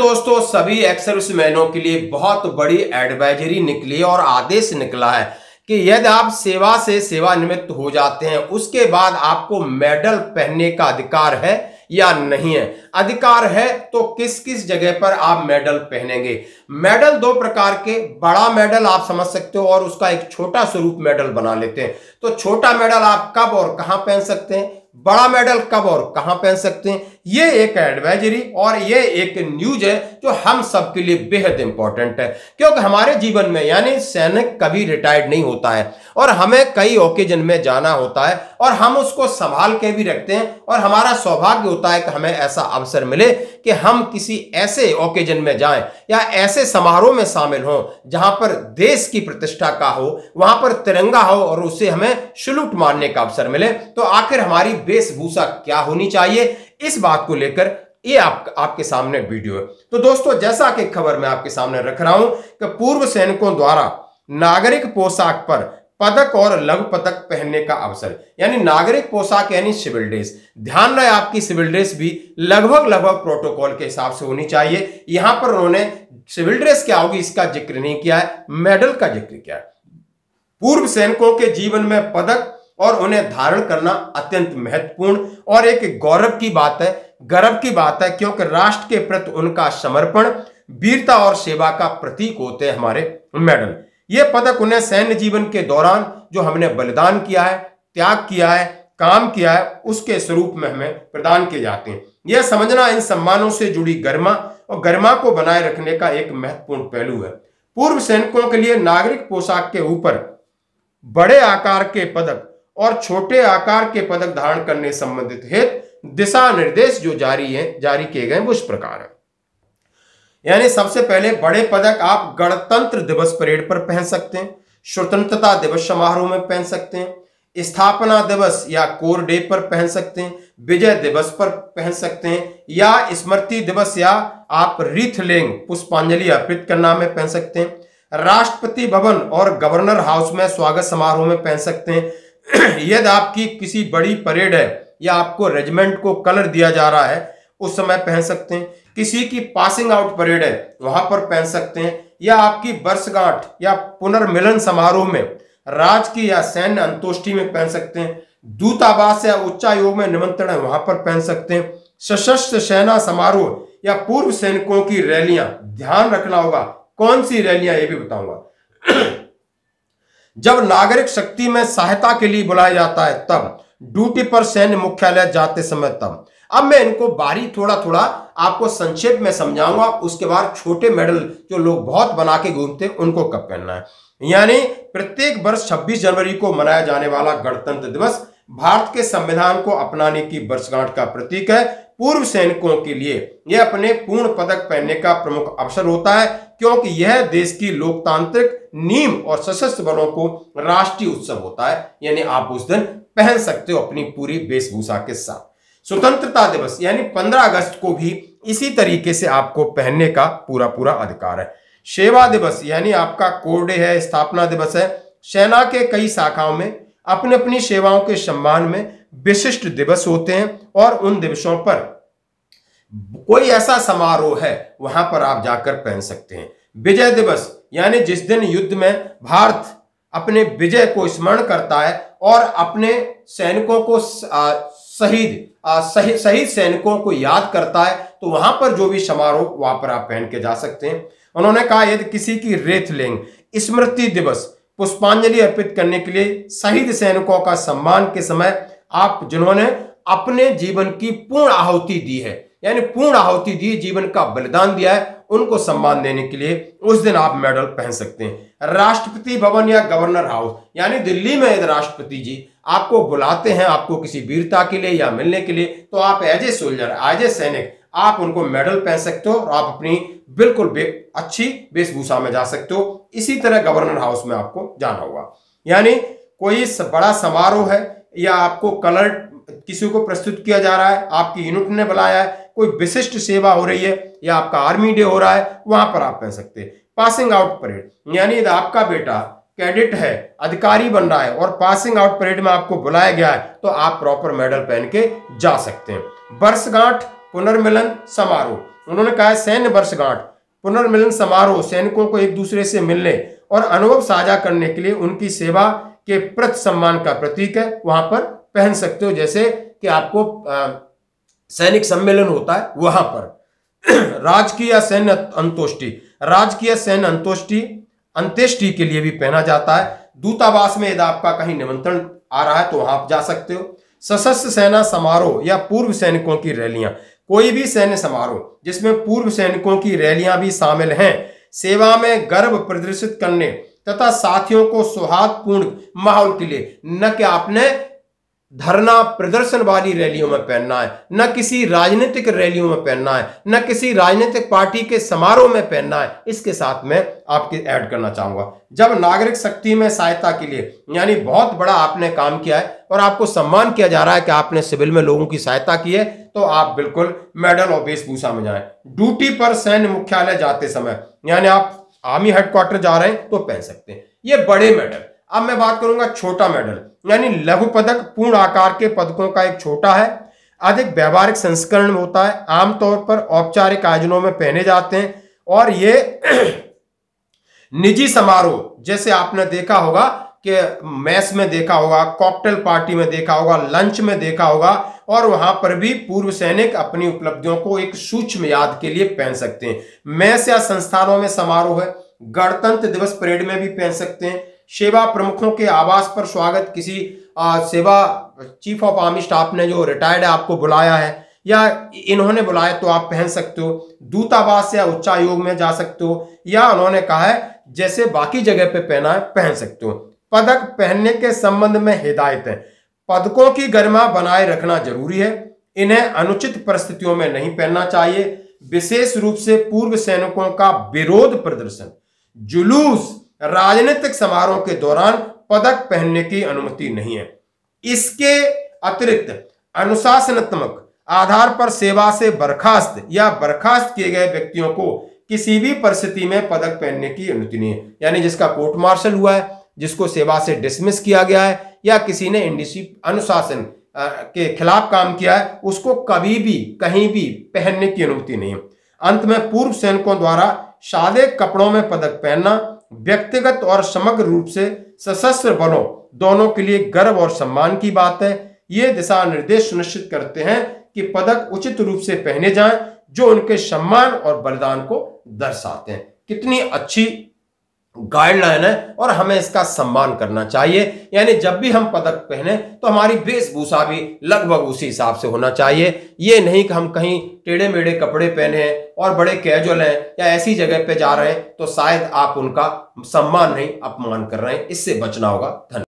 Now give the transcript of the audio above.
दोस्तों, सभी एक्स सर्विसमैनों के लिए बहुत बड़ी एडवाइजरी निकली और आदेश निकला है कि यदि आप सेवा से सेवानिवृत्त हो जाते हैं उसके बाद आपको मेडल पहनने का अधिकार है या नहीं है। अधिकार है तो किस किस जगह पर आप मेडल पहनेंगे। मेडल दो प्रकार के, बड़ा मेडल आप समझ सकते हो और उसका एक छोटा स्वरूप मेडल बना लेते हैं। तो छोटा मेडल आप कब और कहां पहन सकते हैं, बड़ा मेडल कब और कहां पहन सकते हैं, ये एक एडवाइजरी और ये एक न्यूज है जो हम सब के लिए बेहद इंपॉर्टेंट है। क्योंकि हमारे जीवन में यानी सैनिक कभी रिटायर्ड नहीं होता है और हमें कई ओकेजन में जाना होता है और हम उसको संभाल के भी रखते हैं और हमारा सौभाग्य होता है कि हमें ऐसा अवसर मिले कि हम किसी ऐसे ओकेजन में जाएं या ऐसे समारोह में शामिल हों जहां पर देश की प्रतिष्ठा का हो, वहां पर तिरंगा हो और उसे हमें सैल्यूट मारने का अवसर मिले। तो आखिर हमारी वेशभूषा क्या होनी चाहिए, इस बात को लेकर ये आपके सामने वीडियो है। तो दोस्तों, जैसा कि खबर मैं आपके सामने रख रहा हूं कि पूर्व सैनिकों द्वारा नागरिक पोशाक पर पदक और लघु पदक पहनने का अवसर, यानी नागरिक पोशाक यानी सिविल ड्रेस। ध्यान रहे आपकी सिविल ड्रेस भी लगभग प्रोटोकॉल के हिसाब से होनी चाहिए। यहां पर उन्होंने सिविल ड्रेस क्या होगी इसका जिक्र नहीं किया है, मेडल का जिक्र किया है। पूर्व सैनिकों के जीवन में पदक और उन्हें धारण करना अत्यंत महत्वपूर्ण और एक गौरव की बात है, गर्व की बात है, क्योंकि राष्ट्र के प्रति उनका समर्पण, वीरता और सेवा का प्रतीक होते हैं हमारे मेडल। ये पदक उन्हें सैन्य जीवन के दौरान जो हमने बलिदान किया है, त्याग किया है, काम किया है, उसके स्वरूप में हमें प्रदान किए जाते हैं। यह समझना इन सम्मानों से जुड़ी गरिमा और गरिमा को बनाए रखने का एक महत्वपूर्ण पहलू है। पूर्व सैनिकों के लिए नागरिक पोशाक के ऊपर बड़े आकार के पदक और छोटे आकार के पदक धारण करने संबंधित हेतु दिशा निर्देश जो जारी किए गए वो इस प्रकार है। यानी सबसे पहले बड़े पदक आप गणतंत्र दिवस परेड पर पहन सकते हैं, स्वतंत्रता दिवस समारोह में पहन सकते हैं, स्थापना दिवस या कोर डे पर पहन सकते हैं, विजय दिवस पर पहन सकते हैं, या स्मृति दिवस या आप रीथ लेंग पुष्पांजलि अर्पित करना में पहन सकते हैं, राष्ट्रपति भवन और गवर्नर हाउस में स्वागत समारोह में पहन सकते हैं। यदि आपकी किसी बड़ी परेड है या आपको रेजिमेंट को कलर दिया जा रहा है उस समय पहन सकते हैं, किसी की पासिंग आउट परेड है वहां पर पहन सकते हैं, या आपकी वर्षगांठ या पुनर्मिलन समारोह में राजकीय या सैन्य अंतोष्टि में पहन सकते हैं, दूतावास या उच्चायोग में निमंत्रण है वहां पर पहन सकते हैं, सशस्त्र सेना समारोह या पूर्व सैनिकों की रैलियां, ध्यान रखना होगा कौन सी रैलियां ये भी बताऊंगा। जब नागरिक शक्ति में सहायता के लिए बुलाया जाता है तब, ड्यूटी पर सैन्य मुख्यालय जाते समय तब। अब मैं इनको बारी थोड़ा थोड़ा आपको संक्षेप में समझाऊंगा, उसके बाद छोटे मेडल जो लोग बहुत बना के घूमते हैं उनको कब पहनना है। यानी प्रत्येक वर्ष 26 जनवरी को मनाया जाने वाला गणतंत्र दिवस भारत के संविधान को अपनाने की वर्षगांठ का प्रतीक है। पूर्व सैनिकों के लिए यह अपने पूर्ण पदक पहनने का प्रमुख अवसर होता है, क्योंकि यह देश की लोकतांत्रिक नींव और सशस्त्र बलों को राष्ट्रीय उत्सव होता है। यानी आप उस दिन पहन सकते हो अपनी पूरी वेशभूषा के साथ। स्वतंत्रता दिवस यानी 15 अगस्त को भी इसी तरीके से आपको पहनने का पूरा अधिकार है। सेवा दिवस यानी आपका कोर डे है, स्थापना दिवस है। सेना के कई शाखाओं में अपनी अपनी सेवाओं के सम्मान में विशिष्ट दिवस होते हैं और उन दिवसों पर कोई ऐसा समारोह है वहां पर आप जाकर पहन सकते हैं। विजय दिवस यानी जिस दिन युद्ध में भारत अपने विजय को स्मरण करता है और अपने सैनिकों को शहीद सैनिकों को याद करता है, तो वहां पर जो भी समारोह वहां पर आप पहन के जा सकते हैं। उन्होंने कहा यदि किसी की रेत लेंग स्मृति दिवस पुष्पांजलि अर्पित करने के लिए शहीद सैनिकों का सम्मान के समय आप जिन्होंने अपने जीवन की पूर्ण आहुति दी है, यानी पूर्ण आहुति दी, जीवन का बलिदान दिया है, उनको सम्मान देने के लिए उस दिन आप मेडल पहन सकते हैं। राष्ट्रपति भवन या गवर्नर हाउस यानी दिल्ली में यदि राष्ट्रपति जी आपको बुलाते हैं आपको किसी वीरता के लिए या मिलने के लिए, तो आप as a soldier, as a सैनिक आप उनको मेडल पहन सकते हो और आप अपनी बिल्कुल अच्छी वेशभूषा में जा सकते हो। इसी तरह गवर्नर हाउस में आपको जाना होगा। यानी कोई बड़ा समारोह है या आपको कलर किसी को प्रस्तुत किया जा रहा है, आपकी यूनिट ने बुलाया है, कोई विशिष्ट सेवा हो रही है या आपका आर्मी डे हो रहा है, वहां पर आप पहन सकते हैं। पासिंग आउट परेड यानी यदि आपका बेटा कैडेट है, अधिकारी बन रहा है और पासिंग आउट परेड में आपको बुलाया गया है, तो आप प्रॉपर मेडल पहन के जा सकते हैं। वर्षगांठ पुनर्मिलन समारोह उन्होंने कहा है सैन्य वर्षगांठ, पुनर्मिलन समारोह, सैनिकों को एक दूसरे से मिलने और अनुभव साझा करने के लिए उनकी सेवा के प्रति सम्मान का प्रतीक है, वहां पर पहन सकते हो। जैसे कि आपको सैनिक सम्मेलन होता है वहां पर। राजकीय या सैन्य अंतोष्टि, राजकीय सैन्य अंत्येष्टि के लिए भी पहना जाता है। दूतावास में यदि आपका कहीं निमंत्रण आ रहा है तो वहां आप जा सकते हो। सशस्त्र सेना समारोह या पूर्व सैनिकों की रैलियां, कोई भी सैन्य समारोह जिसमें पूर्व सैनिकों की रैलियां भी शामिल हैं, सेवा में गर्व प्रदर्शित करने तथा साथियों को सौहार्दपूर्ण माहौल के लिए, न कि आपने धरना प्रदर्शन वाली रैलियों में पहनना है, न किसी राजनीतिक रैलियों में पहनना है, न किसी राजनीतिक पार्टी के समारोह में पहनना है। इसके साथ मैं आपके ऐड करना चाहूंगा, जब नागरिक शक्ति में सहायता के लिए, यानी बहुत बड़ा आपने काम किया है और आपको सम्मान किया जा रहा है कि आपने सिविल में लोगों की सहायता की है, तो आप बिल्कुल मेडल और वेशभूषा में जाएं। ड्यूटी पर सैन्य मुख्यालय जाते समय, यानी आप आर्मी हेडक्वार्टर जा रहे हैं तो पहन सकते हैं, ये बड़े मेडल। अब मैं बात करूंगा छोटा मेडल, यानी लघु पदक, पूर्ण आकार के पदकों का एक छोटा है, अधिक व्यवहारिक संस्करण में होता है, आमतौर पर औपचारिक आयोजनों में पहने जाते हैं और ये निजी समारोह, जैसे आपने देखा होगा कि मैस में देखा होगा, कॉकटेल पार्टी में देखा होगा, लंच में देखा होगा, और वहां पर भी पूर्व सैनिक अपनी उपलब्धियों को एक सूक्ष्म याद के लिए पहन सकते हैं। मैस या संस्थानों में समारोह है, गणतंत्र दिवस परेड में भी पहन सकते हैं, सेवा प्रमुखों के आवास पर स्वागत, किसी सेवा चीफ ऑफ आर्मी स्टाफ ने जो रिटायर्ड है आपको बुलाया है या इन्होंने बुलाया तो आप पहन सकते हो। दूतावास या उच्चायोग में जा सकते हो, या उन्होंने कहा है जैसे बाकी जगह पे पहना है पहन सकते हो। पदक पहनने के संबंध में हिदायतें, पदकों की गरिमा बनाए रखना जरूरी है, इन्हें अनुचित परिस्थितियों में नहीं पहनना चाहिए। विशेष रूप से पूर्व सैनिकों का विरोध प्रदर्शन, जुलूस, राजनीतिक समारोह के दौरान पदक पहनने की अनुमति नहीं है। इसके अतिरिक्त अनुशासनात्मक आधार पर सेवा से बर्खास्त या बर्खास्त किए गए व्यक्तियों को किसी भी परिस्थिति में पदक पहनने की अनुमति नहीं है। यानी जिसका कोर्ट मार्शल हुआ है, जिसको सेवा से डिसमिस किया गया है, या किसी ने अनुशासन के खिलाफ काम किया है, उसको कभी भी कहीं भी पहनने की अनुमति नहीं है। अंत में पूर्व सैनिकों द्वारा सादे कपड़ों में पदक पहनना व्यक्तिगत और समग्र रूप से सशस्त्र बलों दोनों के लिए गर्व और सम्मान की बात है। ये दिशा निर्देश सुनिश्चित करते हैं कि पदक उचित रूप से पहने जाएं जो उनके सम्मान और बलिदान को दर्शाते हैं। कितनी अच्छी गाइडलाइन है और हमें इसका सम्मान करना चाहिए। यानी जब भी हम पदक पहने तो हमारी वेशभूषा भी लगभग उसी हिसाब से होना चाहिए। ये नहीं कि हम कहीं टेढ़े मेढ़े कपड़े पहने हैं और बड़े कैजुअल हैं या ऐसी जगह पे जा रहे हैं तो शायद आप उनका सम्मान नहीं अपमान कर रहे हैं। इससे बचना होगा। धन्यवाद।